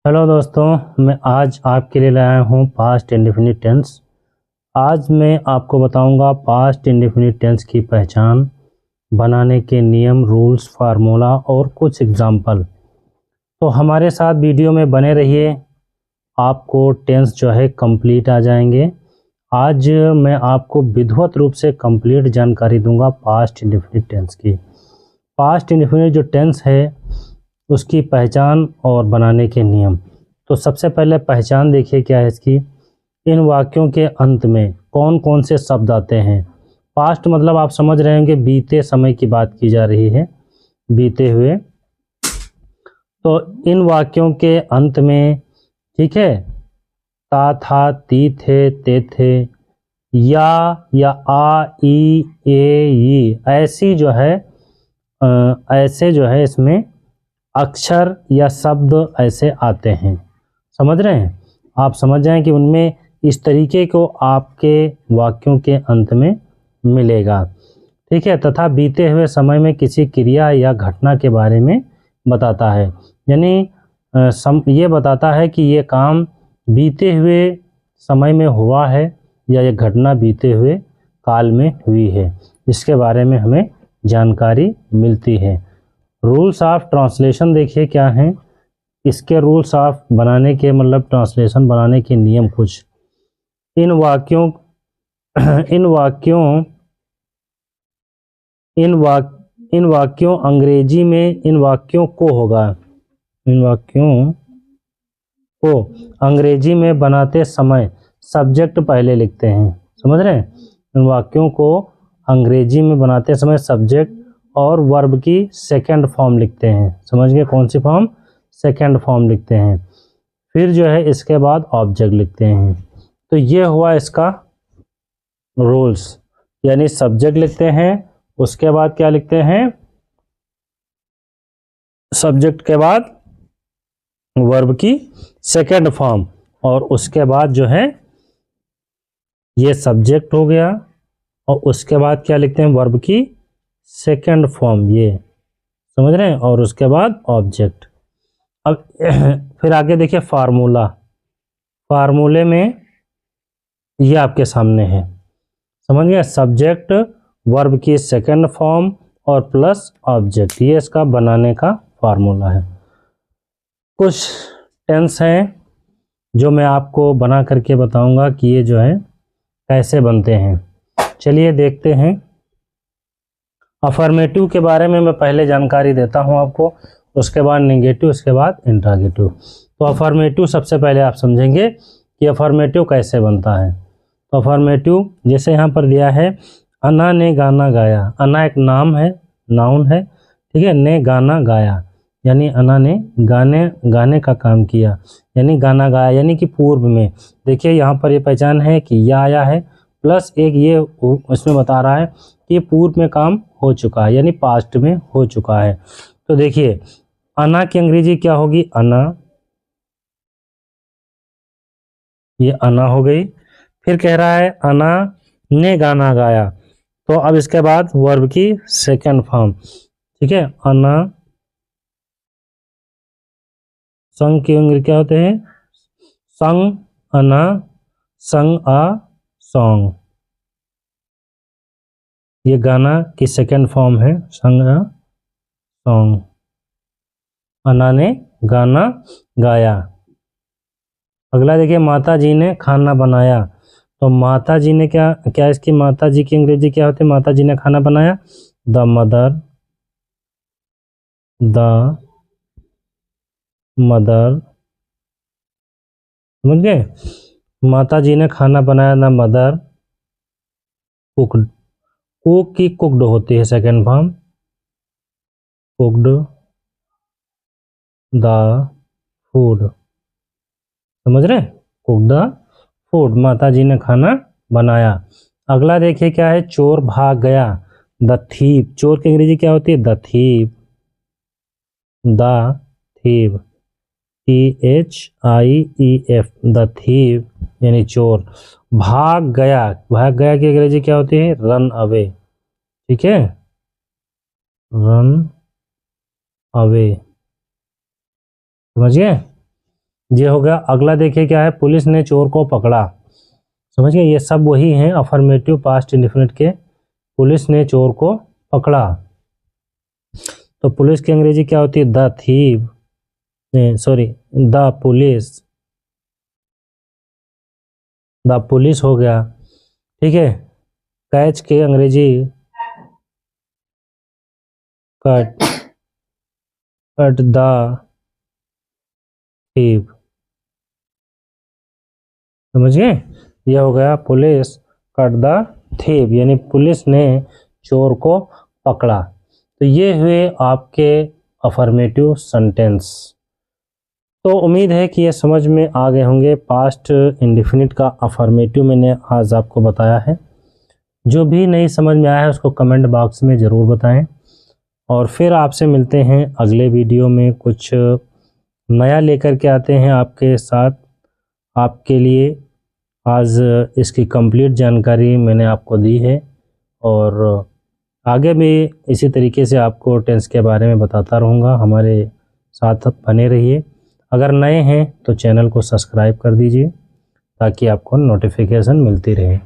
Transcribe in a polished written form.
Hello दोस्तों, मैं आज आपके लिए लाया हूँ पास्ट इंडेफिनिट टेंस। आज मैं आपको बताऊंगा पास्ट इंडेफिनिट टेंस की पहचान, बनाने के नियम, रूल्स, फार्मूला और कुछ एग्जाम्पल। तो हमारे साथ वीडियो में बने रहिए, आपको टेंस जो है कंप्लीट आ जाएंगे। आज मैं आपको विधिवत रूप से कंप्लीट जानकारी दूंगा पास्ट इंडेफिनिट टेंस की। पास्ट इंडेफिनिट जो टेंस है उसकी पहचान और बनाने के नियम। तो सबसे पहले पहचान देखिए क्या है इसकी। इन वाक्यों के अंत में कौन कौन से शब्द आते हैं। पास्ट मतलब आप समझ रहे होंगे बीते समय की बात की जा रही है, बीते हुए। तो इन वाक्यों के अंत में, ठीक है, ता था, ती थे, ते थे, या आ, ई, ए, ई, ऐसी जो है ऐसे जो है इसमें अक्षर या शब्द ऐसे आते हैं। समझ रहे हैं? आप समझ जाएं कि उनमें इस तरीके को आपके वाक्यों के अंत में मिलेगा। ठीक है। तथा बीते हुए समय में किसी क्रिया या घटना के बारे में बताता है, यानी ये बताता है कि ये काम बीते हुए समय में हुआ है या ये घटना बीते हुए काल में हुई है, इसके बारे में हमें जानकारी मिलती है। रूल्स ऑफ ट्रांसलेशन देखिए क्या हैं इसके। रूल्स ऑफ बनाने के मतलब ट्रांसलेशन बनाने के नियम कुछ। इन वाक्यों इन वाक्यों इन वाक इन वाक्यों अंग्रेजी में इन वाक्यों को होगा। इन वाक्यों को अंग्रेजी में बनाते समय सब्जेक्ट पहले लिखते हैं। समझ रहे हैं? इन वाक्यों को अंग्रेजी में बनाते समय सब्जेक्ट और वर्ब की सेकंड फॉर्म लिखते हैं। समझ गए? कौन सी फॉर्म? सेकंड फॉर्म लिखते हैं। फिर जो है इसके बाद ऑब्जेक्ट लिखते हैं। तो ये हुआ इसका रूल्स, यानी सब्जेक्ट लिखते हैं, उसके बाद क्या लिखते हैं? सब्जेक्ट के बाद वर्ब की सेकंड फॉर्म, और उसके बाद जो है ये सब्जेक्ट हो गया, और उसके बाद क्या लिखते हैं? वर्ब की सेकंड फॉर्म, ये समझ रहे हैं, और उसके बाद ऑब्जेक्ट। अब फिर आगे देखिए फार्मूला। फार्मूले में ये आपके सामने है, समझ गए? सब्जेक्ट, वर्ब की सेकंड फॉर्म और प्लस ऑब्जेक्ट, ये इसका बनाने का फार्मूला है। कुछ टेंस हैं जो मैं आपको बना करके बताऊंगा कि ये जो है कैसे बनते हैं। चलिए देखते हैं। अफर्मेटिव के बारे में मैं पहले जानकारी देता हूं आपको, उसके बाद नेगेटिव, उसके बाद इंट्रागेटिव। तो अफर्मेटिव सबसे पहले आप समझेंगे कि अफर्मेटिव कैसे बनता है। तो अफर्मेटिव जैसे यहाँ पर दिया है, अन्ना ने गाना गाया। अन्ना एक नाम है, नाउन है, ठीक है। ने गाना गाया यानी अन्ना ने गाने का काम किया, यानी गाना गाया, यानी कि पूर्व में। देखिए यहाँ पर ये पहचान है कि या आया है, प्लस एक ये इसमें बता रहा है कि पूर्व में काम हो चुका है, यानी पास्ट में हो चुका है। तो देखिए अन्ना की अंग्रेजी क्या होगी? अन्ना, ये अन्ना हो गई। फिर कह रहा है अन्ना ने गाना गाया, तो अब इसके बाद वर्ब की सेकंड फॉर्म, ठीक है। अन्ना, संग की अंग्रेजी क्या होते हैं? संग, अन्ना, संग अ सॉन्ग, ये गाना की सेकंड फॉर्म है, संग अ सॉन्ग। अन्ना ने गाना गाया। अगला देखिए, माता जी ने खाना बनाया। तो माता जी ने क्या क्या इसकी माता जी की अंग्रेजी क्या होती है? माता जी ने खाना बनाया, द मदर, द मदर, समझ गए? माता जी ने खाना बनाया, द मदर कुकड। कुक की कुकड होती है second form, cooked the food. समझ रहे? कुक द फूड, माता जी ने खाना बनाया। अगला देखिए क्या है? चोर भाग गया, द थीप। चोर की अंग्रेजी क्या होती है? The thief, the thief, THIEF, the thief, यानी चोर। भाग गया, भाग गया की अंग्रेजी क्या होती है? रन अवे, ठीक है, रन अवे, समझिए। ये हो गया। अगला देखिए क्या है, पुलिस ने चोर को पकड़ा। समझ गए, ये सब वही हैं अफर्मेटिव पास्ट इंडेफिनिट के। पुलिस ने चोर को पकड़ा, तो पुलिस की अंग्रेजी क्या होती है, the thief, sorry the police, the police हो गया। ठीक है, कैच के अंग्रेजी कट, कट द थीव। समझ गए, यह हो गया पुलिस कट द थीव, यानी पुलिस ने चोर को पकड़ा। तो ये हुए आपके अफर्मेटिव सेंटेंस। तो उम्मीद है कि ये समझ में आ गए होंगे। पास्ट इंडेफिनिट का अफर्मेटिव मैंने आज आपको बताया है। जो भी नहीं समझ में आया है उसको कमेंट बॉक्स में ज़रूर बताएं, और फिर आपसे मिलते हैं अगले वीडियो में। कुछ नया लेकर के आते हैं आपके साथ, आपके लिए। आज इसकी कंप्लीट जानकारी मैंने आपको दी है, और आगे भी इसी तरीके से आपको टेंस के बारे में बताता रहूँगा। हमारे साथ बने रहिए। अगर नए हैं तो चैनल को सब्सक्राइब कर दीजिए ताकि आपको नोटिफिकेशन मिलती रहे।